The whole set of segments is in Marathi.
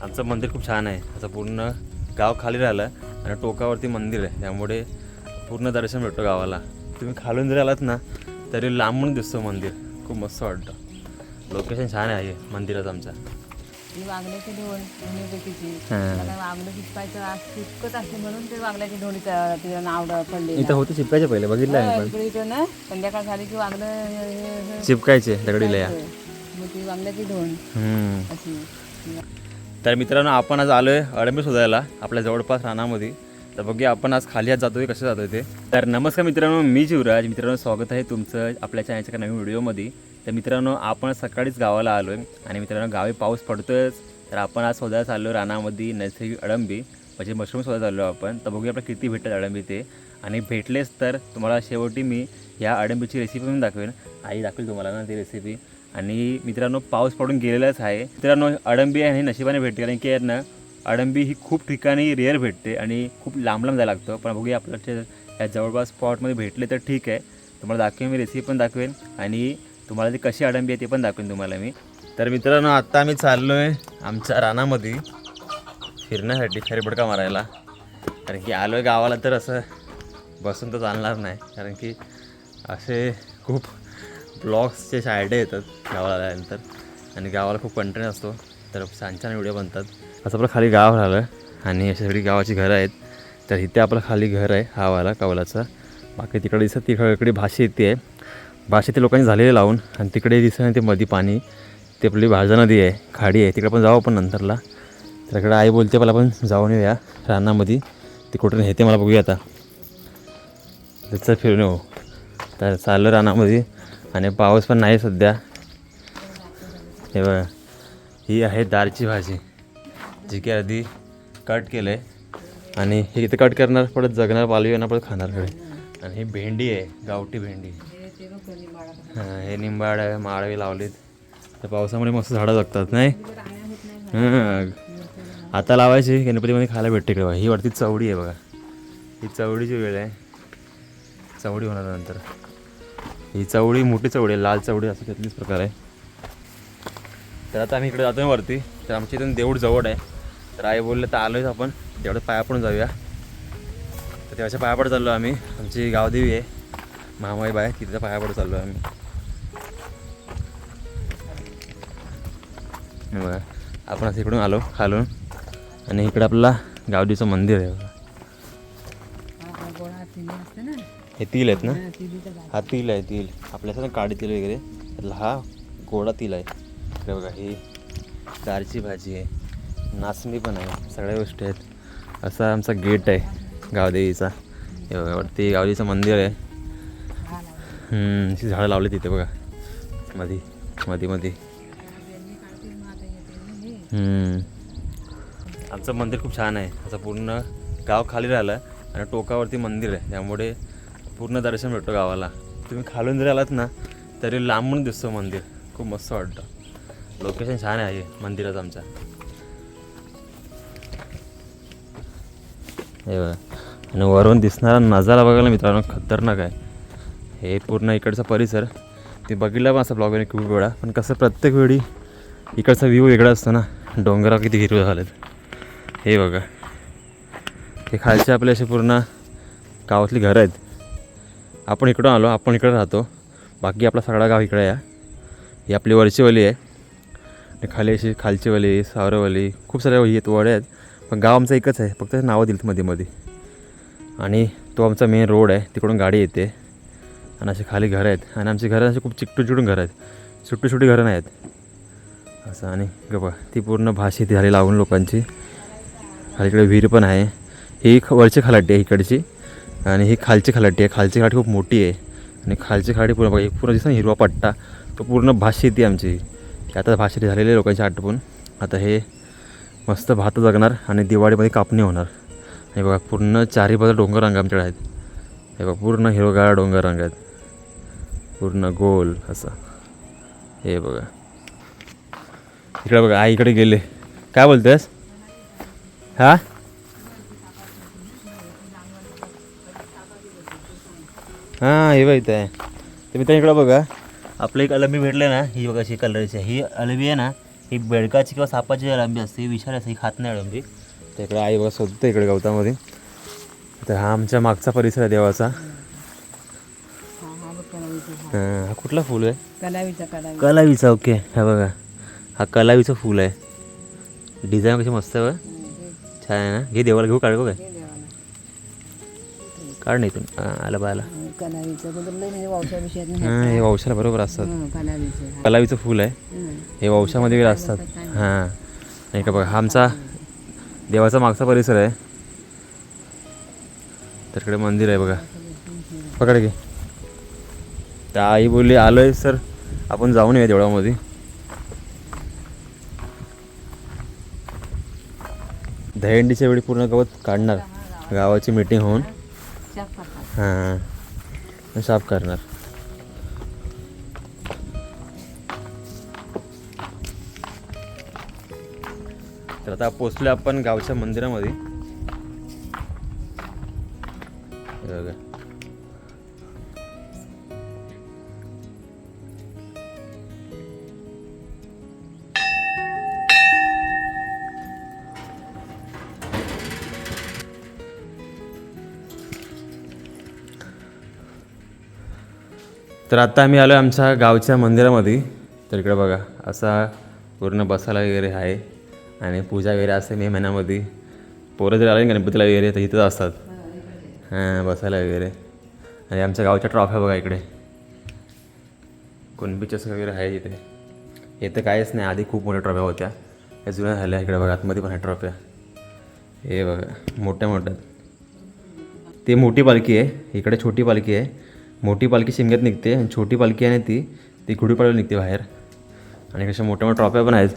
आमचं मंदिर खूप छान आहे. असं पूर्ण गाव खाली राहिलं आणि टोकावरती मंदिर आहे, त्यामुळे पूर्ण दर्शन भेटतो गावाला. तुम्ही खालून जरी आलात ना तरी लांबून दिसतो मंदिर, खूप मस्त वाटतं. लोकेशन छान आहे मंदिराचं आमच्या. वागल्याची ढोल होमिओपॅथीची हां. वागलं शिकवायचं आज शिकत असते म्हणून ते वागल्याची ढोली तिला नाव पडले. इथं होते चिपकायचे पहिले, बघितलं आहे पण इकडे ना संध्याकाळ झाली की वागलं चिपकायचे दगडीला या. मग ती वागल्याची ढोल अशी. तर मित्रांनो, आपण आज आलो आहे अळंबी शोधायला आपल्या जवळपास रानामध्ये. तर बघूया आपण आज खाली हात जातोय कसं जातोय ते. तर नमस्कार मित्रांनो, मी शिवराज. मित्रांनो, स्वागत आहे तुमचं आपल्या चॅनलच्या एका नवीन व्हिडिओमध्ये. तर मित्रांनो, आपण सकाळीच गावाला आलो आहे आणि मित्रांनो गावी पाऊस पडतोयच. तर आपण आज शोधायला चाललो रानामध्ये नैसर्गिक अळंबी म्हणजे मशरूम शोधायला चाललो आपण. तर बघूया आपल्याला किती भेटतात अळंबी ते, आणि भेटलेच तर तुम्हाला शेवटी मी या अळंबीची रेसिपी पण दाखवेन. आई दाखवेल तुम्हाला ना ती रेसिपी. आणि मित्रांनो, पाऊस पडून गेलेलाच आहे. मित्रांनो, अळंबी आहे नशिबाने भेटते, कारण की ना अळंबी ही खूप ठिकाणी रेअर भेटते आणि खूप लांब लांब जायला लागतं. पण बघूया आपल्याला या जवळपास स्पॉटमध्ये भेटले तर ठीक आहे, तुम्हाला दाखवेन मी, रेसिपी पण दाखवेन आणि तुम्हाला ती कशी अळंबी आहे ते पण दाखवेन तुम्हाला मी. तर मित्रांनो, आत्ता आम्ही चाललो आहे आमच्या रानामध्ये फिरण्यासाठी, फेरफटका मारायला. कारण की आलो आहे गावाला तर असं बसून तर चालणार नाही, कारण की असे खूप ब्लॉग्सचे सायडे येतात गावाला आल्यानंतर आणि गावाला खूप कंटेंट असतो, तर छान छान व्हिडिओ बनतात. असं आपलं खाली गाव राहिलं आणि अशी सगळी गावाची घरं आहेत. तर इथे आपलं खाली घर आहे हा वाला कौलाचा. बाकी तिकडे दिसत तिकडे भाषी येते आहे, भाषी ते लोकांनी झालेले लावून. आणि तिकडे दिसत ते मध्ये पाणी, ते आपली भाजा नदी आहे, खाडी आहे, तिकडे पण जाऊ आपण नंतरला. तर इकडे आई बोलते मला आपण जाऊन येऊया रानामध्ये, ती कुठून येते मला बघूया आता, त्याचं फिरून येऊ. तर चाललं रानामध्ये आणि पाऊस पण नाही सध्या. हे बघा, ही आहे दारची भाजी, जी की आधी कट केलं आहे आणि हे इथे कट करणार, परत जगणार, पालवी येणार, परत खाणार कडे. आणि ही भेंडी आहे, गावठी भेंडी. हां, हे निंबाड आहे, माळवे लावलीत. तर पावसामुळे मस्त झाडं जगतात नाही. हां, आता लावायची, गणपतीमध्ये खायला भेटते का. ही वरती चवडी आहे बघा, ही चवडीची वेळ आहे, चवडी होणार नंतर. ही चवडी मोठी चवडी आहे, लाल चवडी असं त्यातलीच प्रकार आहे. तर आता आम्ही इकडे जातो आहे वरती. तर आमच्या इथून देऊळ जवळ आहे, तर आई बोलले तर आलो आहे आपण तेवढं पाया पडून जाऊया. तर तेव्हाच्या पाया पडत चाललो आम्ही. आमची गावदेवी आहे महामाई बाय, तिथं पाया पडत चाललो आहे आम्ही. बघा, आपण असं इकडून आलो खालून आणि इकडे आपला गावदेवीचं मंदिर आहे बघा. हे तिल आहेत ना, हा तिल आहे, तिल आपल्यासारखं काळी तिल वगैरे, त्यातला हा गोडा तिल आहे. इकडे बघा, ही दारची भाजी आहे, नाचणी पण आहे, सगळ्या गोष्टी आहेत. असा आमचा गेट आहे गावदेवीचा. हे बघा, वरती गावदेवीचं मंदिर आहे. अशी झाडं लावली तिथे बघा, मध्ये मध्ये मध्ये. आमचं मंदिर खूप छान आहे. असं पूर्ण गाव खाली राहिलं आणि टोकावरती मंदिर आहे, त्यामुळे पूर्ण दर्शन भेटतो गावाला. तुम्ही खालून जरी आलात ना तरी लांबून दिसतो मंदिर, खूप मस्त वाटतं. लोकेशन छान आहे मंदिराचं आमच्या. हे बघा, आणि वरून दिसणारा नजारा बघायला मित्रांनो खतरनाक आहे. हे पूर्ण इकडचा परिसर ते बघितलं पण असं ब्लॉगने खूप वेळा, पण कसं प्रत्येक वेळी इकडचा व्ह्यू वेगळा असतो ना. डोंगरावर किती हिरवे झालेत हे बघा. हे खालचे आपले असे पूर्ण गावातली घरं आहेत. आपण इकडून आलो, आपण इकडे राहतो, बाकी आपला सगळा गाव इकडे आहे. ही आपली वरची वली आहे आणि खाली अशी खालची वली, सावरवली, खूप साऱ्या वही आहेत, वड्या आहेत. पण गाव आमचं एकच आहे, फक्त नावं दिलीत मध्ये मध्ये. आणि तो आमचा मेन रोड आहे, तिकडून गाडी येते. आणि अशी खाली घरं आहेत आणि आमची घरं अशी खूप चिकटून घरं आहेत, छोटी छोटी घरं नाही आहेत असं. आणि बघा, ती पूर्ण भाषी ती झाली लावून लोकांची. खालीकडे विहीर पण आहे. ही वरची खलाटी आहे इकडची आणि ही खालची खलाटी आहे. खालची खलाटी खूप मोठी आहे आणि खालची खलाटी पूर्ण बघा, पूर्ण दिसतं हिरवा पट्टा, तो पूर्ण भाषी ती आमची. आता भाषी झालेली आहे लोकांची आटपून. आता हे मस्त भात जगणार आणि दिवाळीमध्ये कापणी होणार. हे बघा, पूर्ण चारी बाजू डोंगर रंग आमच्याकडे आहेत. हे बघा, पूर्ण हिरवगाळ डोंगर रंग आहेत, पूर्ण गोल असं. हे बघा, इकडे बघा, आई इकडे गेले. काय बोलतेस? हां, हां, हे बघा इथं आहे. तर मित्रांनो इकडं बघा, आपलं एक अळंबी भेटलं ना, ही बघा अशी कलरची. ही अळंबी आहे ना, ही बेडकाची किंवा सापाची अळंबी असते, ही विषारी असते, ही खात नाही अळंबी. तर इकडे आई बघा शोधते इकडे गवतामध्ये. तर हा आमच्या मागचा परिसर आहे देवाचा. हा कुठला फूल आहे? कलावीचा. ओके, हा बघा हा कलावीचं फूल आहे. डिझाईन कशी मस्त आहे बघ, छान आहे ना. घे देवाला घेऊ, काढू काय? काढ नाही इथून. आला पाहायला. हां हे वंशाला बरोबर असतात. कलावीचं फूल आहे हे, वंशामध्ये वगैरे असतात. हां नाही का बघा, हा आमचा देवाचा मागचा परिसर आहे. तर इकडे मंदिर आहे बघा, पकड घे. तर आई बोलली आलोय सर आपण जाऊन येऊया देवळामध्ये. दहीहंडीच्या वेळी पूर्ण गवत काढणार, गावाची मीटिंग होऊन हां साफ करणार. तर आता पोचलो आपण गावच्या मंदिरामध्ये. बघा तर आता आम्ही आलो आमच्या गावच्या मंदिरामध्ये. तर इकडे बघा असा पूर्ण बसायला वगैरे आहे आणि पूजा वगैरे असते मे महिन्यामध्ये. पोरं जर आले गणपतीला वगैरे तर इथंच असतात हां बसायला वगैरे. आणि आमच्या गावच्या ट्रॉफ्या बघा इकडे, कुणबीचेस वगैरे आहे इथे. हे तर काहीच नाही, आधी खूप मोठ्या ट्रॉफ्या होत्या, या जुन्या झाल्या. इकडे बघा आतमध्ये पण आहे ट्रॉफ्या, हे बघा मोठ्या मोठ्या. ते मोठी पालखी आहे, इकडे छोटी पालखी आहे. मोठी पालखी शिमग्यात निघते आणि छोटी पालखी आहे ना ती गुढीपाडव्याला निघते बाहेर. आणि कशा मोठ्या मोठ्या ट्रॉफ्या पण आहेत.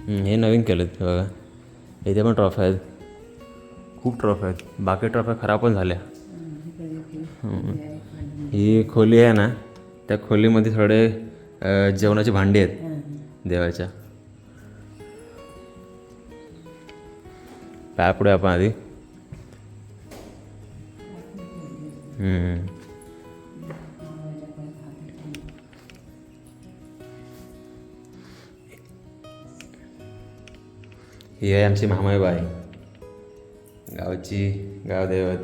हे नवीन केलं बघा, इथे पण ट्रॉफ्या आहेत, खूप ट्रॉफ्या आहेत. बाकी ट्रॉफ्या खराब पण झाल्या. ही खोली आहे ना, त्या खोलीमध्ये थोडे जेवणाची भांडी आहेत देवाच्या. पाया पुढे आपण आधी. ही आहे आमची महामाईबाई, गावची गावदैवत.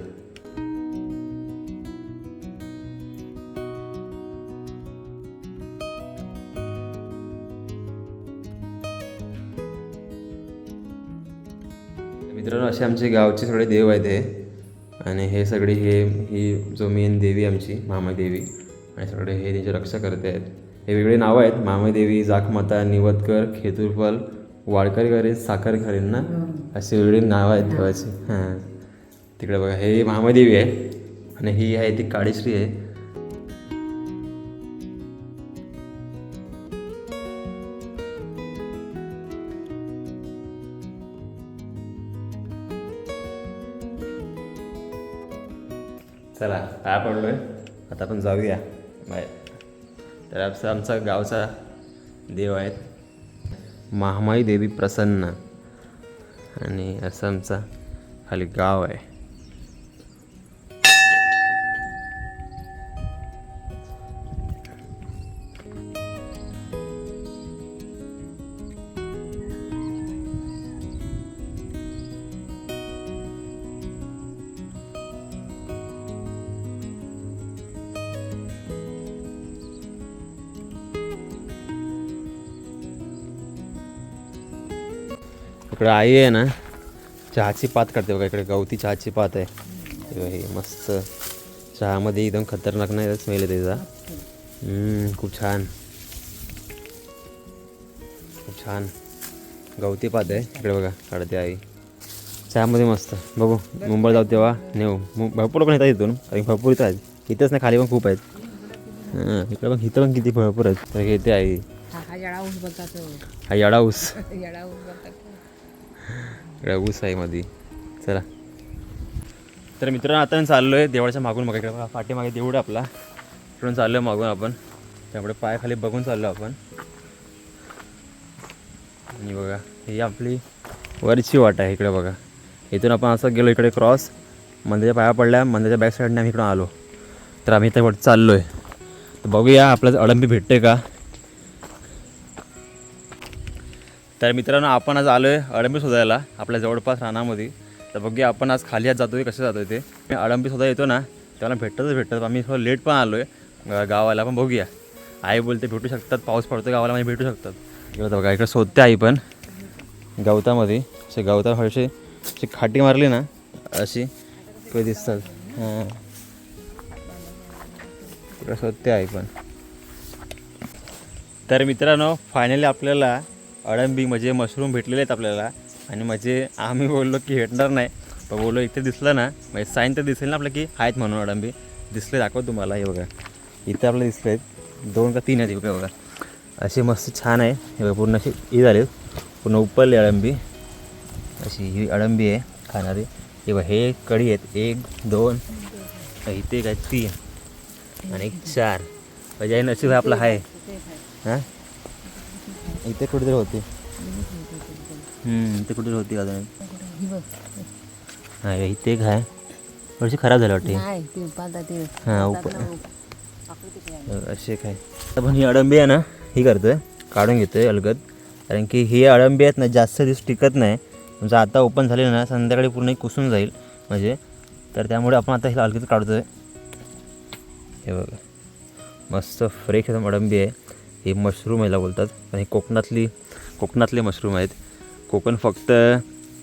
मित्रांनो असे आमचे गावचे थोडे देव आहेत हे. आणि हे सगळे ही जो मेन देवी आमची महामाई देवी, आणि सगळे हे त्यांची रक्षा करते आहेत. हे वेगळे नावं आहेत, महामाई देवी, जाखमाता, निवदकर, खेतूरफल, वाळकरी घरे, साखर घरे ना, असे वेगळे नावं आहेत देवाची. हां तिकडे बघा हे महामाई देवी आहे आणि ही आहे ती काळीश्री आहे. चला पाया पडलो आहे, आता आपण जाऊया बाय. तर आमचा गावचा देव आहेत महामाई देवी प्रसन्न, आणि असं आमचा खाली गाव आहे. इकडे आई आहे ना चहाची पात काढते बघा, इकडे गवती चहाची पात आहे. हे मस्त चहामध्ये एकदम खतरनाक नाही स्मेल आहे त्याचा. खूप छान खूप छान गवती पात आहे. इकडे बघा काढते आई चहामध्ये मस्त. बघू मुंबईला जाऊ तेव्हा नेऊ. भरपूर पण येतात इथून, कारण भरपूर इथं आहेत. इथंच नाही खाली पण खूप आहेत. हां इकडे पण इथं पण किती भरपूर आहेत. तर घेते आई. हा येडा ऊस इकडे ऊस आहे मध्ये. चला तर मित्रांनो आता चाललो आहे देवळाच्या मागून. मग इकडे पाठीमागे देऊळ आपला, इकडून चाललो आहे मागून आपण. त्यामुळे पाय खाली बघून चाललो आपण. आणि बघा ही आपली वरची वाट आहे. इकडे बघा इथून आपण असं गेलो इकडे क्रॉस, मंदिराच्या पाया पडल्या, मंदिराच्या बॅक साईडने आम्ही इकडून आलो. तर आम्ही त्या वाट चाललो आहे. तर बघूया आपल्याला अळंबी भेटते का. तर मित्रांनो आपण आज आलो आहे अळंबी शोधायला आपल्या जवळपास रानामध्ये. तर बघूया आपण आज खाली हात जातो आहे कसं जातो आहे ते. अळंबी शोधा येतो ना त्याला भेटतात. आम्ही थोडं लेट पण आलो आहे गावाला, पण बघूया. आई बोलते भेटू शकतात, पाऊस पडतो गावाला म्हणजे भेटू शकतात. इकडं बघा इकडे शोधते आई पण गवतामध्ये. असे गवता हळशी अशी खाटी मारली ना अशी काही दिसतात. हां इकडं शोधते आई पण. तर मित्रांनो फायनली आपल्याला अळंबी म्हणजे मशरूम भेटलेले आहेत आपल्याला. आणि म्हणजे आम्ही बोललो की भेटणार नाही, पण बोललो इथे दिसलं ना म्हणजे साईन तर दिसेल ना आपलं की आहेत म्हणून. अळंबी दिसले दाखवतो तुम्हाला. हे बघा इथे आपल्याला दिसले आहेत 2 का 3 आहेत बघा. अशी मस्त छान आहे हे बघा. पूर्ण अशी ही झाली पूर्ण उपरली अळंबी. अशी ही अळंबी आहे खाणारी. हे बघा हे कढी आहेत 1 2 इथे काय 3 आणि 1 4 म्हणजे नशीब आपलं आहे. हां इथे कुठेतरी होती. इथे कुठेतरी होती अजून. हां इथे एक आहे थोडीशी खराब झाली वाटते. हां असे काय. पण ही अळंबी आहे ना ही करतोय काढून घेतोय अलगद. कारण की ही अळंबी आहेत ना जास्त दिवस टिकत नाही. म्हणजे आता ओपन झाली ना संध्याकाळी पूर्ण कुसून जाईल म्हणजे. तर त्यामुळे आपण आता ही अलगद काढतोय. हे बघा मस्त फ्रेश एकदम अळंबी आहे. हे मशरूम याला बोलतात. पण हे कोकणातले मशरूम आहेत. कोकण फक्त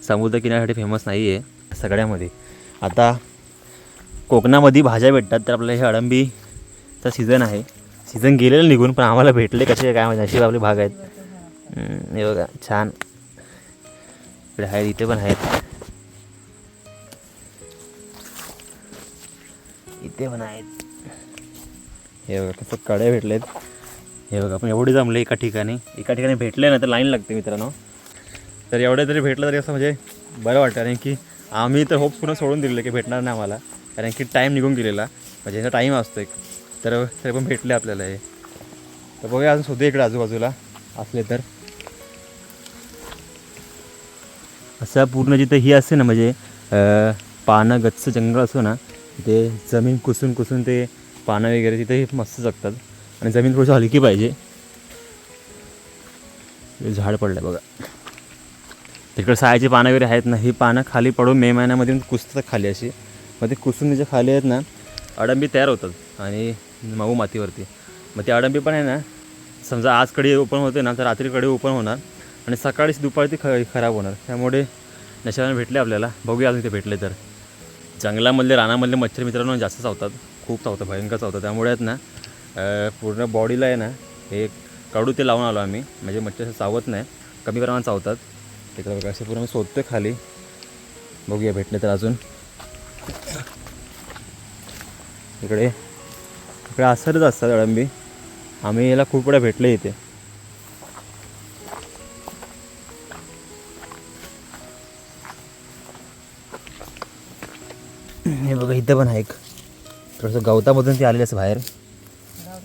समुद्रकिनाऱ्यासाठी फेमस नाही आहे सगळ्यामध्ये. आता कोकणामध्ये भाज्या भेटतात तर आपल्याला हे अळंबीचा सीझन आहे. सीझन गेलेलं निघून पण आम्हाला भेटले कसे काय माहिती. अशी आपली भाग आहेत. हे बघा छान इकडे आहेत इथे पण आहेत. इथे पण आहेत. हे बघा कसं कड्या भेटलेत. हे बघा आपण एवढे जमले एका ठिकाणी भेटले ना तर लाईन लागते मित्रांनो. तर एवढे तरी भेटलं तरी असं म्हणजे बरं वाटतं. कारण की आम्ही तर होप्स पूर्ण सोडून दिलेलं की भेटणार नाही आम्हाला. कारण की टाईम निघून गेलेला म्हणजे ह्याचा टाईम असतो एक. तर तरी पण भेटले आपल्याला हे. तर बघूया अजून शोधू इकडे आजूबाजूला असले तर. असं पूर्ण जिथं ही असते ना म्हणजे पानं गच्च जंगल असतो ना ते जमीन कुसून ते पानं वगैरे तिथे मस्त जगतात. आणि जमीन थोडीशी हलकी पाहिजे. झाड पडलं बघा तिकडे सायाची पानं वगैरे आहेत ना. ही पानं खाली पडून मे महिन्यामध्ये कुसतात खाली अशी. मग ते कुसून जे खाली आहेत ना अळंबी तयार होतात आणि मऊ मातीवरती. मग ती अळंबी पण आहे ना समजा आज कडी ओपन होते ना तर रात्री कडी ओपन होणार आणि सकाळीच दुपारी ती खराब होणार. त्यामुळे नशिबाने भेटले आपल्याला. बघूया अजून ते भेटले तर. जंगलामधले रानामधले मच्छर मित्रांनो जास्त चावतात. खूप चावतात भयंकर चावतात. त्यामुळे आहेत ना पूर्ण बॉडीला आहे ना हे कडू ते लावून आलो आम्ही. म्हणजे मच्छर चावत नाही कमी प्रमाणात चावतात. तिकडे बघा असे पूर्ण मी शोधतोय खाली. बघूया भेटले तर अजून. इकडे असतच असतात अळंबी. आम्ही याला खूप वेळा भेटले इथे. हे बघा इथं पण आहे एक थोडंसं गवतामधून ते आलेलं असं बाहेर.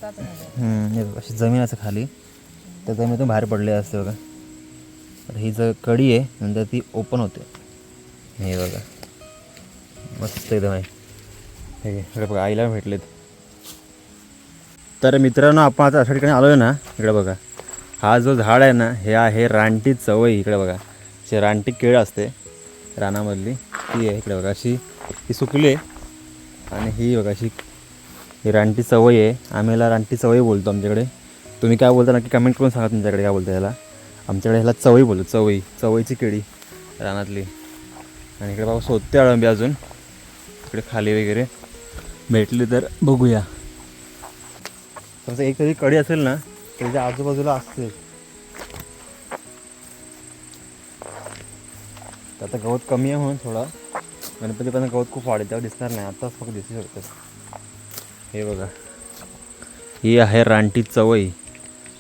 हे बघा अशी जमीन असं खाली त्या जमिनीतून बाहेर पडले असते बघा. तर ही जर कडी आहे नंतर ती ओपन होते. हे बघा मस्त एकदम आहे. हे इकडे बघा आईला भेटलेत. तर मित्रांनो आपण आता अशा ठिकाणी आलो आहे ना. इकडे बघा हा जो झाड आहे ना हे आहे रानटी चवई. इकडे बघा अशी रानटी केळ असते रानामधली ती आहे. इकडे बघा अशी ही सुकली आहे आणि ही बघा अशी ही रानटी चवई आहे. आम्ही याला रानटी चवई बोलतो आमच्याकडे. तुम्ही काय बोलता नक्की कमेंट करून सांगा तुमच्याकडे काय बोलता याला. आमच्याकडे ह्याला चवई बोलतो. चवईची केळी रानातली. आणि इकडे बाबा शोधते अळंबी अजून इकडे खाली वगैरे भेटली तर बघूया. समजा एक तरी कडी असेल ना त्याच्या आजूबाजूला असते. तर आता गवत कमी आहे म्हणून थोडा गणपतीपर्यंत गवत खूप वाढेल तेव्हा दिसणार नाही. आत्ताच फक्त दिसू शकतं. हे बघा ही आहे रानटी चवई.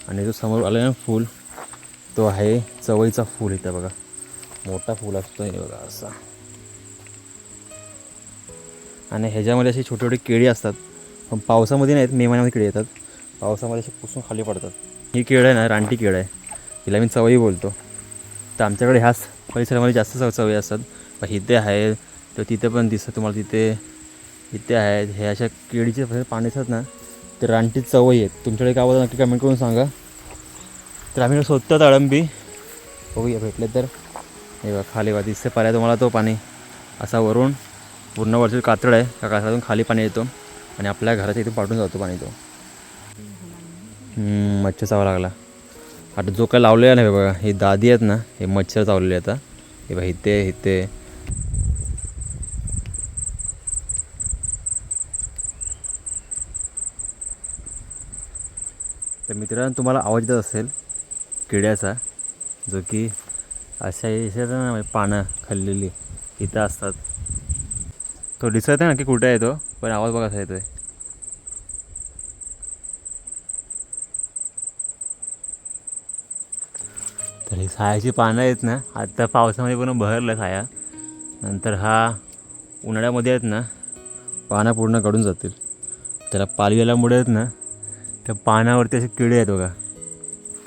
आणि जो समोर आला ना फूल तो आहे चवईचा फूल. इथं बघा मोठा फूल असतो हे बघा असा. आणि ह्याच्यामध्ये अशी छोटी छोटी केळी असतात. पण पावसामध्ये नाहीत मे महिन्यामध्ये केळी येतात. पावसामध्ये असे पुसून खाली पडतात. ही केळ आहे ना रानटी केळ आहे. हिला मी चवई बोलतो. तर आमच्याकडे ह्याच परिसरामध्ये जास्त चवई असतात. पण इथे आहे तर तिथे पण दिसतं तुम्हाला. इथे आहेत हे अशा केळीचे पाणी असतात ना तर रानटी चवही आहेत. तुमच्याकडे काय आवडतं नक्की कमेंट करून सांगा. तर आम्ही शोधतात अळंबी, बघूया भेटले तर. हे बघा खाली बघा दिसते पाहिजे तुम्हाला तो पाणी असा वरून पूर्ण वरची कातळ आहे, त्या कातळातून खाली पाणी येतो आणि आपल्या घराच्या इथून पाठून जातो पाणी तो. मच्छर चावा लागला. आता जो काय लावलेला नाही बघा, हे दादी आहेत ना, हे मच्छर चावलेले आता. हे बघा इथे इथे. तर मित्रांनो तुम्हाला आवाज येत असेल किड्याचा, जो की अशा ना पानं खाल्लेली इथं असतात. तो दिसत आहे ना की कुठे आहे तो, पण आवाज बघा येतोय. तर ही सायाची पानं आहेत ना, आता पावसामध्ये पूर्ण बहरलं साया. नंतर हा उन्हाळ्यामध्ये आहेत ना पानं पूर्ण गळून जातील. त्याला पाली आल्यामुळे आहेत ना त्या पानावरती असे किडे आहेत बघा,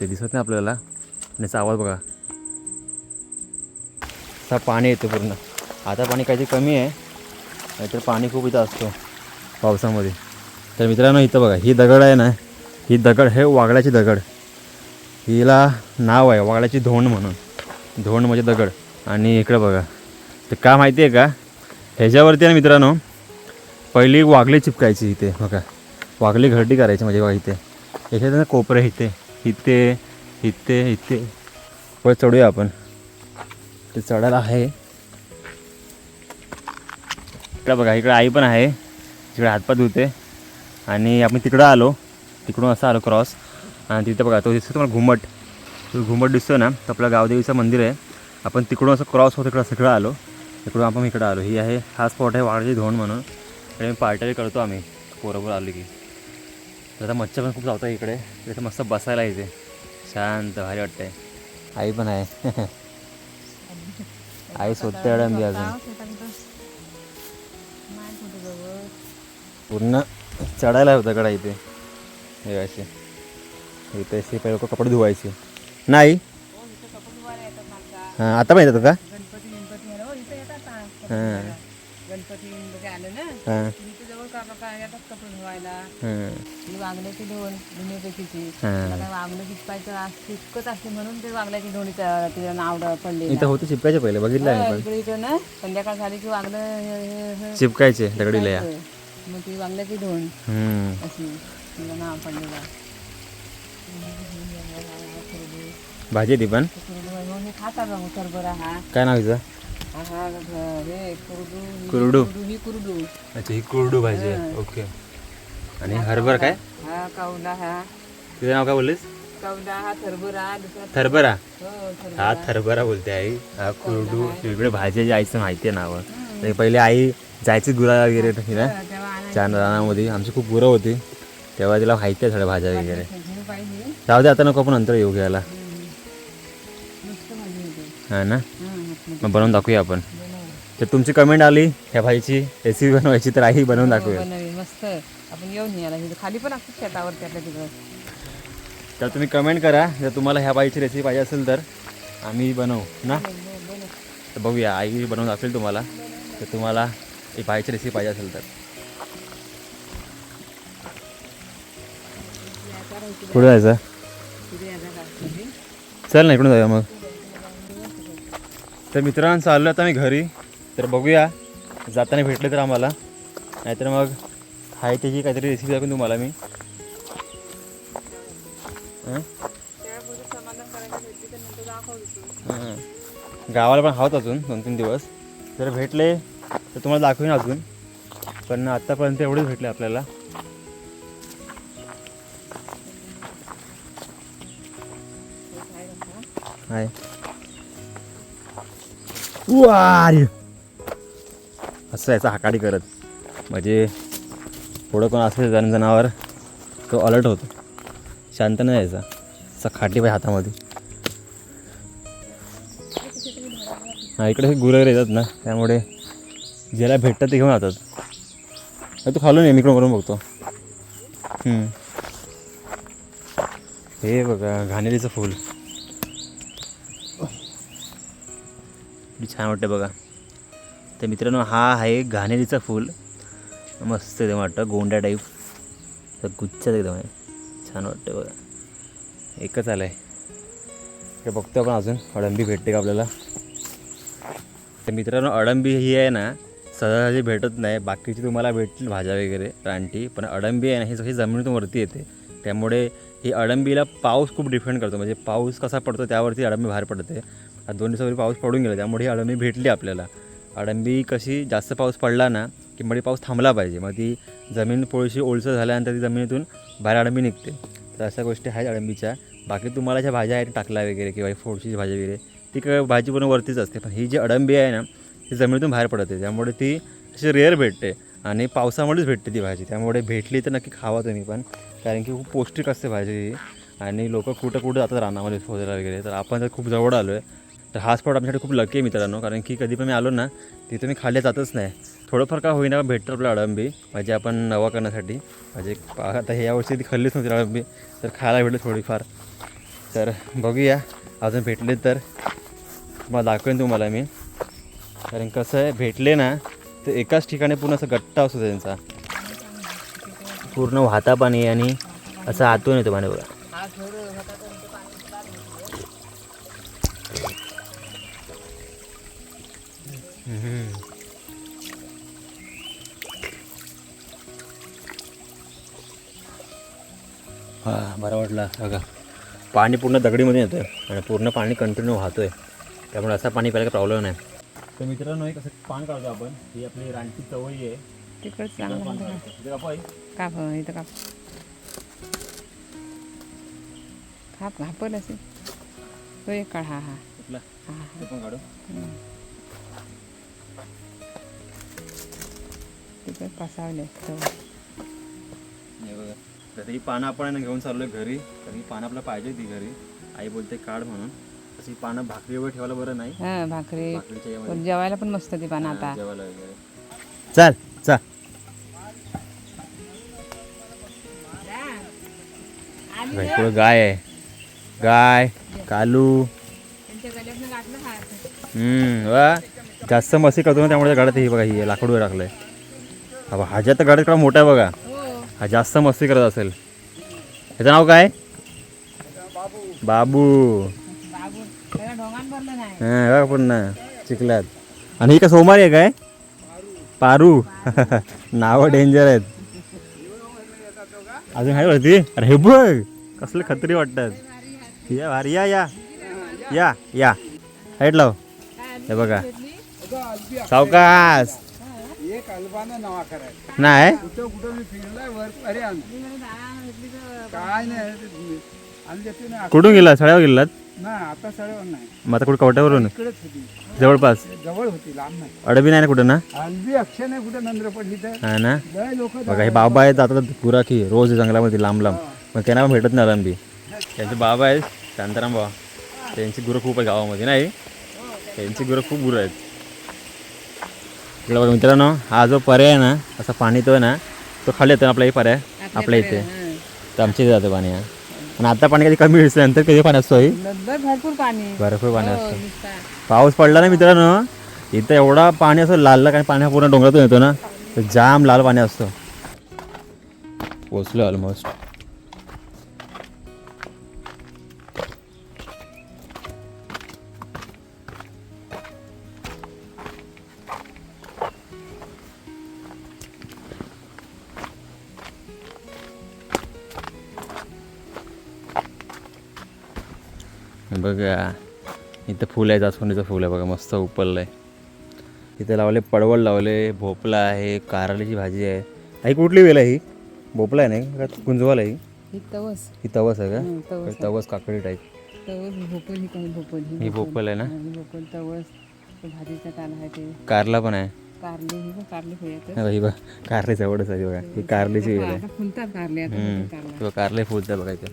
ते दिसत नाही आपल्याला. आणि त्याचा आवाज बघा, असा पाणी येतं पूर्ण. आता पाणी काहीतरी कमी आहे, नाहीतर पाणी खूप इथं असतो पावसामध्ये. तर मित्रांनो इथं बघा ही दगड आहे ना, ही दगड हे वाघळाची दगड. हिला नाव आहे वाघळाची धोंड म्हणून. धोंड म्हणजे दगड. आणि इकडं बघा तर का माहिती आहे का, ह्याच्यावरती आहे मित्रांनो पहिली वाघळी चिपकायची इथे बघा, वाघळी घरटी करायची म्हणजे बघा इथे. याच्यात ना कोपरे इथे इथे इथे इथे. पण चढूया आपण, ते चढायला आहे. इकडं बघा इकडं आई पण आहे, तिकडे हातपात धुते. आणि आपण तिकडं आलो, तिकडून असं आलो क्रॉस. आणि तिथं बघा तो दिसतो तुम्हाला घुमट, तो घुमट दिसतो ना, तर आपलं गावदेवीचं मंदिर आहे. आपण तिकडून असं क्रॉस होतं इकडं सगळं आलो, इकडून आपण इकडं आलो. ही आहे हा स्पॉट आहे वाघळाची धोंड म्हणून. आणि पार्टी करतो आम्ही पोरं आली की. तर आता मच्छर पण खूप चावतात इकडे, तिथे मस्त बसायला इथे शांत भारी वाटतंय. आई पण आहे आई स्वतः अडंबी अजून पूर्ण चढायला होतं कडा इथे. हे असे इथे असे पहिले लोक कपडे धुवायचे नाही. हां आता पण येतात का? हां गणपती आलं ना, हां जवळ येतात कपडे धुवायला. हां वागल्याची धोण धुण्यापैकीची हां. वागलं शिकवायचं शिकत असते म्हणून ते वागल्याची धोणी तिचं नाव पडले. इथं होतं चिपकायचे पहिले बघितलं आहे इकडे इथं ना संध्याकाळ झाली की वागलं चिपकायचे दगडीला या. मग ती वागल्याची धोण अशी तिचं नाव पडलेलं. भाजी ती पण हे खातात बघ सरबरा. हा काय नाव हिचं? हा हे कुरडू. ही कुरडू. अच्छा ही कुरडू भाजी आहे. ओके. आणि हरभरा काय? हा कौला. हा तिचं नाव काय बोललीस? कौला. हा थरबरा. थरभरा. हो हा थरभरा बोलते आई. हा कुरडू. इकडे भाज्याची आईचं माहिती आहे नावं. पहिले आई जायची गुरा वगैरे ना चार रानामध्ये. आमची खूप गुरं होती तेव्हा तिला माहिती आहे सगळ्या भाज्या वगैरे. जाऊ दे आता नको आपण नंतर येऊ घ्यायला. हां ना, मग बनवून दाखवूया आपण. तर तुमची कमेंट आली ह्या भाजीची रेसिपी बनवायची, तर आई बनवून दाखवूया. मस्त आपण येऊन यायला खाली पण असतात शेतावरती आपल्या तिकडं. तर तुम्ही कमेंट करा जर तुम्हाला ह्या भाजीची रेसिपी पाहिजे असेल तर आम्ही बनवू ना. तर बघूया आई बनवून दाखवेल तुम्हाला, तर तुम्हाला ही भाजीची रेसिपी पाहिजे असेल तर. कुठे जायचं? चल ना इकडून जाऊया मग. तर मित्रांनो चाललो आता मी घरी. तर बघूया जाताना भेटले तर आम्हाला, नाहीतर मग हाय त्याची काहीतरी रेसिपी दाखवून तुम्हाला मी. गावाला पण आहोत अजून 2-3 दिवस. जर भेटले तर तुम्हाला दाखवीन अजून, पण आत्तापर्यंत एवढेच भेटले आपल्याला. हाय असं याचा हाकाडी करत, म्हणजे पुढं कोण असेल जनावर तो अलर्ट होतो, शांत नाही यायचा. असा खाटी पाहिजे हातामध्ये. हां इकडे हे गुरं येतात ना, त्यामुळे ज्याला भेटतात ते घेऊन जातात. तू खालून ये, मी इकडून करून बघतो. हे बघा घाणेरीचं फूल छान वाटतं बघा. तर मित्रांनो हा आहे घाणेरीचं फूल. मस्त ते वाटतं गोंड्या टाईप. तर गुच्छाच एकदम आहे, छान वाटतं बघा. एकच आलं आहे, ते बघतो आपण अजून अडंबी भेटते का आपल्याला. तर मित्रांनो, अडंबी ही आहे ना सहजासहजी भेटत नाही. बाकीची तुम्हाला भेटतील भाज्या वगैरे रानटी, पण अडंबी आहे ना ही जमिनीतून वरती येते. त्यामुळे ही अडंबीला पाऊस खूप डिपेंड करतो, म्हणजे पाऊस कसा पडतो त्यावरती अडंबी बाहेर पडते. आता 2 दिवसापूर्वी पाऊस पडून गेला, त्यामुळे ही अडंबी भेटली आपल्याला. अडंबी कशी जास्त पाऊस पडला ना की मध्ये पाऊस थांबला पाहिजे, मग ती जमीन थोडीशी ओलसर झाल्यानंतर ती जमिनीतून बाहेर अडंबी निघते. तर अशा गोष्टी आहेत अडंबीच्या. बाकी तुम्हाला ज्या भाज्या आहेत टाकला वगैरे किंवा फोडशीची भाजी वगैरे ती काय भाजी पूर्ण वरतीच असते, पण ही जी अडंबी आहे ना ती जमिनीतून बाहेर पडते. त्यामुळे ती अशी रेअर भेटते आणि पावसामुळेच भेटते ती भाजी. त्यामुळे भेटली तर नक्की खावा तुम्ही पण, कारण की खूप पौष्टिक असते भाजी ही. आणि लोक कुठं कुठं जातात रानामध्ये शोधायला वगैरे, तर आपण तर खूप जवळ आलो आहे. तर हा स्पॉट आमच्यासाठी खूप लकी आहे मित्रांनो, कारण की कधी पण मी आलो ना तिथे मी खाल्ल्या जातच नाही. थोडंफार का होईना भेटतं आपल्या अडंबी, म्हणजे आपण नवा करण्यासाठी. म्हणजे आता हे यावर्षी ती खाल्लीच नव्हती अडंबी, तर खायला भेटलं थोडीफार. तर बघूया अजून भेटले तर तुम्हाला दाखवेन तुम्हाला मी. कारण कसं आहे, भेटले ना तर एकाच ठिकाणी पूर्ण असं गट्टा असतो त्यांचा, पूर्ण वाहता पाणी आणि असं आतून येतो पाणी बघा. हां, बरं वाटलं बघा. पाणी पूर्ण दगडीमध्ये येतं आणि पूर्ण पाणी कंटिन्यू वाहतो आहे, त्यामुळे असं पाणी प्यायला काही प्रॉब्लेम नाही. तर मित्रांनो, एक असं पान काढतो आपण, ही आपली रानटी चवळी आहे. तिकडच चांगलं पान म्हणतो काढतो इथे कापा आई. काप इथं काप काप घापल असे तो एक काढ. हा हा कुठला हा ते पण काढू. तिकडे पसावले हे बघा, तर ही पानं आपण आहे ना घेऊन चाललो आहे घरी. तर ही पानं आपल्याला पाहिजे ती घरी, आई बोलते काढ म्हणून. तशी पानं भाकरीवर ठेवायला बरं नाही, हां भाकरी भाकरीच्या यामध्ये पण जेवायला पण मस्त ती पानं आता. जेवायला वगैरे. चल चल. पुढं गाय आहे, गाय कालू. वा जास्त मस्ती करतो ना, त्यामुळे गाड्यात ही बघा ही लाकडू टाकलंय. हा ह्याच्या तर गाड्यात कडा मोठा आहे बघा, हा जास्त मस्ती करत असेल. ह्याचं नाव काय? बाबू. हां बघा पुन्हा चिखलात. आणि ही का सोमारी आहे काय? पारू. नावं डेंजर आहेत. अजून आहे वरती. अरे हे बघ कसले खतरी वाटतात. या भारी, या या या या हाईट लाव. हे बघा सावकाश नाही कुठून गेला? सळ्यावर गेलात? आता सळ्यावर नाही, मग आता कुठं कवट्यावरून इकडेच होती, जवळपास? जवळ होती, लांब नाही. अडबी नाही ना कुठं ना? अगदी अक्षय नाही कुठे नंतर पडली तर हा ना. लय लोक बघा हे बाबा आहेत जातात पुरा की रोज जंगलामध्ये लांब लांब, मग त्यांना पण भेटत नाही अडंबी. त्यांचे बाबा आहेत शांताराम बाबा, त्यांची गुरं खूप आहे गावामध्ये. नाही त्यांची गुरं खूप गुरं आहेत. इकडे बघा मित्रांनो, हा जो पर्याय आहे ना असा पाणी तो आहे ना तो खाली येतो आपला. हे पर्याय आपल्या इथे तर आमच्या इथे जातं पाणी. आणि आता पाणी कधी कमी दिसतं, नंतर कधी पाणी असतो? भरपूर पाणी भरपूर पाणी असतं. पाऊस पडला ना मित्रांनो इथं एवढा पाणी असं लाल लाल, आणि पाणी पूर्ण डोंगरातून येतो ना तर जाम लाल पाणी असतं. पोचलो ऑलमोस्ट. बघा इथं फुल आहे, जास्वंदीचं फुल आहे बघा, मस्त उपललं आहे. इथे लावले पडवळ लावले, भोपळा आहे, कारल्याची भाजी आहे. आई कुठली वेल आहे ही? भोपळा आहे नाही का? गुंजवाल आहे ही तवस. ही? तवस आहे तवस का? तवस काकडी टाईप. तवस भोपळ ही काही भोपळ ही भोपळ आहे ना. भोपळ तवस भाजीचा काल आहे ते. कारला पण आहे. कारली ही कारली फुलत ही बघ कारली जवळच आहे बघा, ही कारलीची वेल आहे. आता फुलतात कारले आता कारला. तेव्हा कारले फुलतात बघा इथे,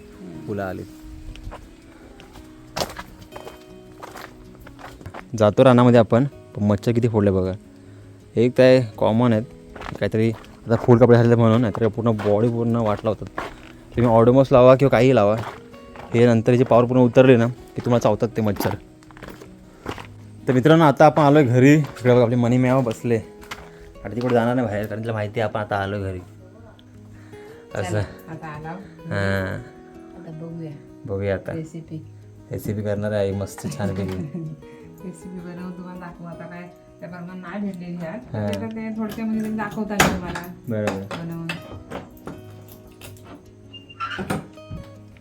फुलं आली. जातो रानामध्ये आपण, पण मच्छर किती फोडले बघा. एक तर कॉमन आहेत काहीतरी, आता फुल कपडे झाले म्हणून, नाहीतर पूर्ण बॉडी पूर्ण वाट लावतात. तुम्ही ऑडोमॉस लावा किंवा काही लावा, हे नंतर जी पावर पूर्ण उतरली ना की तुम्हाला चावतात ते मच्छर. तर मित्रांनो आता आपण आलो आहे घरी. इकडे बघा आपली मनी मेवा बसले. आता तिकडे जाणार नाही बाहेर, कारण तिला माहिती आहे आपण आता आलो घरी. असं आता आला हां आता बघूया बघूया आता रेसिपी रेसिपी करणार आहे मस्त छानपैकी रेसिपी बनवून तुम्हाला दाखवू आता काय त्या प्रमाण नाही भेटलेली हा. ह्यात ते थोडक्यामध्ये दाखवता आलं तुम्हाला बरोबर बनवून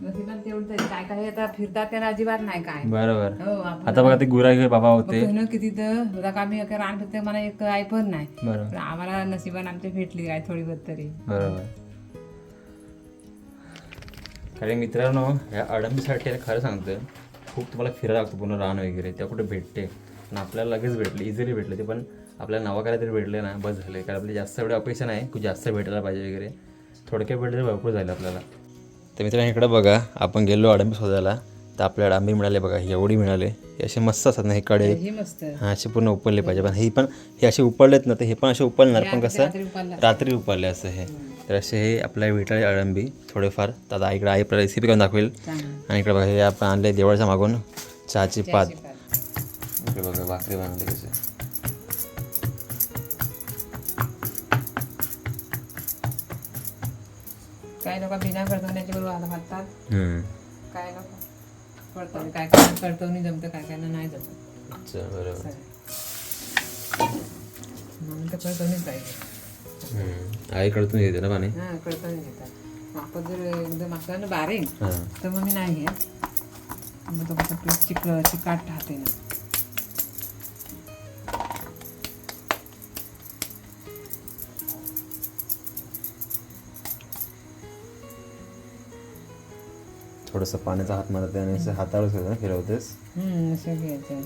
नशिबात तेवढं तरी काय काय आता फिरतात त्याला अजिबात नाही काय बरोबर हो आपण आता बघा ते गुराखी बाबा होते बघतो ना किती तर बघा आम्ही एका रान फिरते मला एक आई पण नाही बरोबर पण आम्हाला नशिबान आमच्या भेटली काय थोडी बहुत तरी बरोबर कारण मित्रांनो ह्या अडंबीसाठी खरं सांगतं खूप तुम्हाला फिरायला लागतं पूर्ण रान वगैरे त्या कुठे भेटते पण आपल्याला लगेच भेटले इझिली भेटले ते पण आपल्याला नावा करायला तरी भेटले ना बस झाले कारण आपली जास्त एवढी अपेक्षा नाही खूप जास्त भेटायला पाहिजे वगैरे थोडक्यात भेटले तर भरपूर झालं आपल्याला तर मित्रांनो इकडं बघा आपण गेलो अडंबी शोधायला तर आपल्याला अडंबी मिळाले बघा एवढी मिळाले हे असे मस्त असतात ना हे कडे ही मस्त हां असे पूर्ण उपळले पाहिजे पण हे पण हे असे उपळलेत ना तर हे पण असे उपळणार पण कसं रात्री उपाडला. रात्री उपळले असं हे तर असे हे आपल्याला भेटायला अडंबी थोडेफार तर आता इकडे आई आपल्याला रेसिपी करून दाखवेल चांगलं. आणि इकडे बघा हे आपण आणले देवळाच्या मागून चहाची पात त्याची पात. इकडे बघा भाकरी बनवते कसे काय लोक बिना कडतवण्याचे बरोबर आला घालतात काय लोक कडतवणी काय काय कडतवणी जमतं काय काय नाही जमत अच्छा बरोबर असं आहे. म्हणून तर कडतवणीच पाहिजे आईकडून येते ना पाणी हां कडतवणी घेतात आपण जर एकदम असला ना बारीक हां तर मग मी नाही घेत मग तो कसं पीठ चिकाट राहते ना थोडंसं पाण्याचा हात मारते आणि असं हातावरच होतं ना फिरवतेस असं घ्यायचं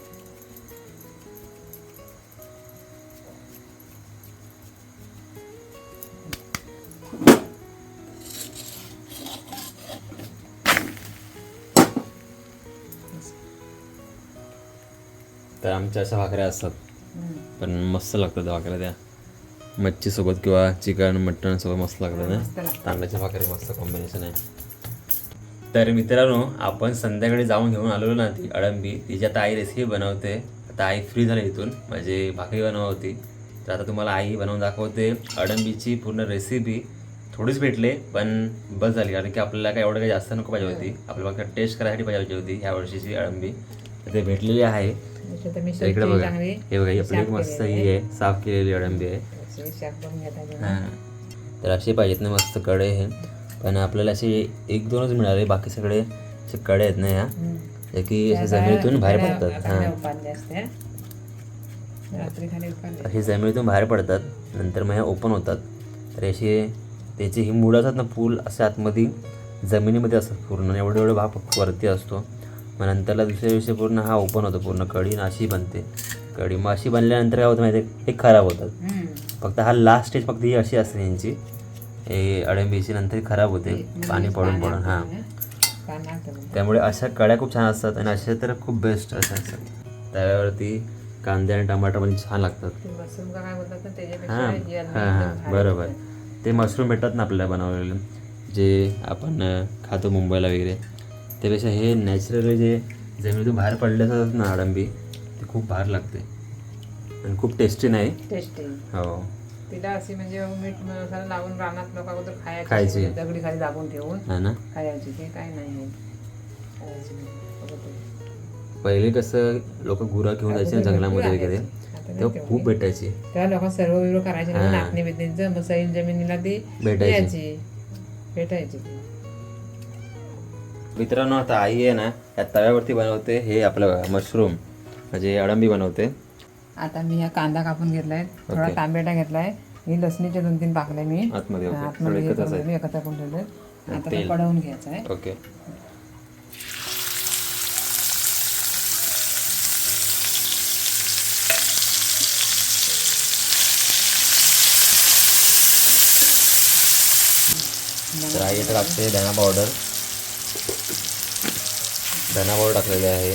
तर आमच्या अशा भाकऱ्या असतात पण मस्त लागतात त्या भाकऱ्या त्या मच्छीसोबत किंवा चिकन मटण सोबत मस्त लागतं मस्त ना लागतं. तांदळाची भाकरी मस्त कॉम्बिनेशन आहे तर मित्रांनो आपण संध्याकाळी जाऊन घेऊन आलेलो ना ती अडंबी तिची आता आई रेसिपी बनवते आता आई फ्री झाली इथून म्हणजे भाकरी बनवत होती तर आता तुम्हाला आई बनवून दाखवते अडंबीची पूर्ण रेसिपी थोडीच भेटले पण बस झाली कारण की आपल्याला काय एवढं काही जास्त नको पाहिजे होती आपल्याला फक्त टेस्ट करायसाठी पाहिजे होती ह्या वर्षीची अडंबी तर ते भेटलेली आहे त्याच्यात मी तर इकडे स्वच्छ बघा चांगली हे बघा ही आपली एक मस्त ही आहे साफ केलेली अडंबी आहे अशी शाक करून घेता हां तर असे पाहिजेत ना मस्त कडे हे पण आपल्याला असे एक दोनच मिळाले बाकी सगळे असे कडे आहेत ना ह्या जे की असे जमिनीतून बाहेर पडतात हां उपाडले असते रात्री खाली उपाडले असे जमिनीतून बाहेर पडतात नंतर मग ह्या ओपन होतात तर असे त्याचे ही मुळं असतात ना फूल असे आतमध्ये जमिनीमध्ये असतात पूर्ण एवढे एवढे भाग वरती असतो मग नंतरला दुसऱ्या दिवशी पूर्ण हा ओपन होतो पूर्ण कढी आणि अशी बनते कढी मग अशी बनल्यानंतर काय होतं माहिती आहे हे खराब होतात फक्त हा लास्ट स्टेज फक्त ही अशी असते यांची हे अडंबीची नंतर खराब होते पाणी पडून पडून हां त्यामुळे अशा कड्या खूप छान असतात आणि अशा तर खूप बेस्ट अशा असतात त्यावरती कांदे आणि टमाटर पण छान लागतात मशरूम का काय बोलतात ना हां त्याच्यापेक्षा हां हां बरोबर ते मशरूम भेटतात ना आपल्याला बनवलेले जे आपण खातो मुंबईला वगैरे त्यापेक्षा हे नॅचरली जे जमिनीतून बाहेर पडले असतात ना अडंबी ते खूप बाहेर लागते आणि खूप टेस्टी नाही टेस्टी हो तिला अशी म्हणजे मीठ मसाला लावून रानात लोक अगोदर खायची. खायची दगडी खाली दाबून ठेवून हा ना खायची ते काय नाही खायची नाही. अगोदर. पहिले कसं लोक गुरा घेऊन जायचे ना जंगलामध्ये वगैरे आता नाही तेव्हा खूप भेटायची तेव्हा लोक सर्व विरो करायचे हां. नाचणी बिचणीचं मग सैल जमिनीला ती भेटायची. द्यायची भेटायची ती मित्रांनो आता आई आहे ना या तव्यावरती बनवते हे आपलं मशरूम म्हणजे अडंबी बनवते आता मी हा कांदा कापून घेतलाय थोडा ओके. टांबेटा घेतलाय ही लसणीचे 2-3 पाकले मी आतमध्ये ओके. आतमध्ये सगळं एकत्रच आहे. मी एकत्र करून ठेवले आता तेल. तो कडवून घ्यायचा आहे ओके तर आई इथे टाकते धना पावडर टाकलेली आहे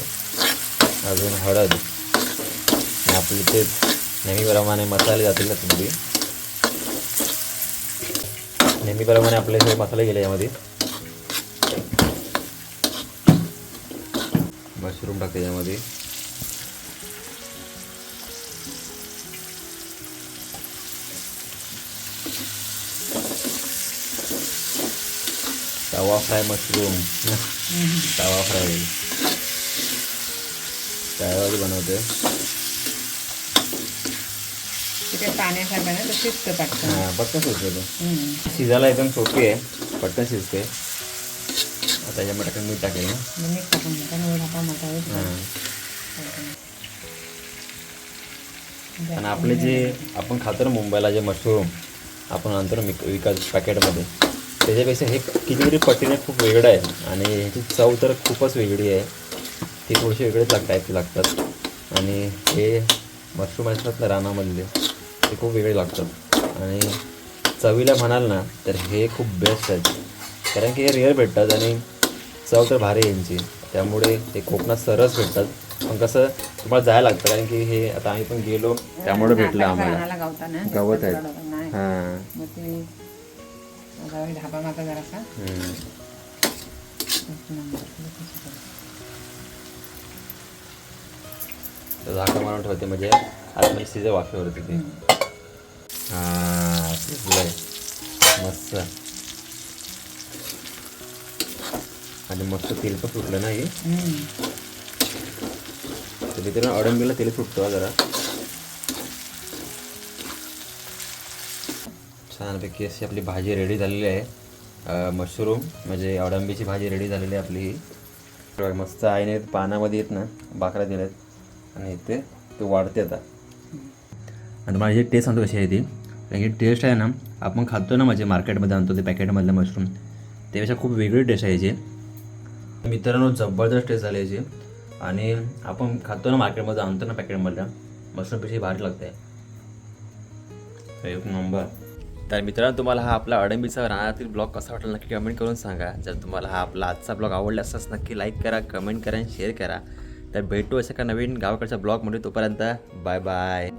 अजून हळद आणि आपले ते नेहमीप्रमाणे मसाले जातील ना तुम्ही नेहमीप्रमाणे आपले हे मसाले गेले यामध्ये मशरूम टाकते यामध्ये तवा फ्राय मशरूम तवा फ्राय तव्यावर बनवते. तिथे पाण्यासारखं ना तर शिजतं पटकन. हां पटकन शिजते ते. शिजायला एकदम सोपी आहे, पटकन शिजते. आता त्याच्यामध्ये टाकून मीठ टाकेल ना. मीठ टाकून नका मोठा मोठा होईल. हां आणि आपले जे आपण खातो ना मुंबईला जे मशरूम आपण आणतो ना विकत पॅकेटमध्ये, त्याच्यापेक्षा हे कितीतरी पटीने खूप वेगळं आहे. आणि ह्याची चव तर खूपच वेगळी आहे. ती थोडीशी वेगळीच टाईपची लागतात. आणि हे मशरूम असतात ना रानामधले ते खूप वेगळे लागतात. आणि चवीला म्हणाल ना तर हे खूप बेस्ट आहेत, कारण की हे रेअर भेटतात आणि चव तर भारी आहे यांची. त्यामुळे ते कोकणात सरस भेटतात. पण कसं तुम्हाला जायला लागतं, कारण की हे आता आम्ही पण गेलो त्यामुळे भेटलं आम्हाला. गवत आहे. हां मग ते ढाबा माता जरासा झाका मारून ठेवते म्हणजे आतमध्ये शिजे वाफेवरती ते. हां शिजलंय मस्त. आणि मस्त तेल पण सुटलं ना हे. तर मित्रांनो अडंबीला तेल सुटतो जरा छानपैकी. अशी आपली भाजी रेडी झालेली आहे. मशरूम म्हणजे अडंबीची भाजी रेडी झालेली आहे आपली ही. मस्त आईने पानामध्ये येत ना बाकऱ्या दिल्यात आणि इथे तो वाढते आता. आणि तुम्हाला ही टेस्ट सांगतो कशी आहे ती. कारण ही टेस्ट आहे ना आपण खातो ना म्हणजे मार्केटमध्ये आणतो ते पॅकेटमधलं मशरूम, त्यापेक्षा खूप वेगळी टेस्ट आहे याची. मित्रांनो जबरदस्त टेस्ट झाली याची. आणि आपण खातो ना मार्केटमध्ये आणतो ना पॅकेटमधल्या मशरूमपेक्षा भारी लागते एक नंबर. तर मित्रांनो तुम्हाला हा आपला अडंबीचा रानातील ब्लॉग कसा वाटला नक्की कमेंट करून सांगा. जर तुम्हाला हा आपला आजचा ब्लॉग आवडला असल्यास नक्की लाईक करा, कमेंट करा आणि शेअर करा. तर भेटू अशा एका नवीन गावाकडच्या ब्लॉगमध्ये. तोपर्यंत बाय बाय.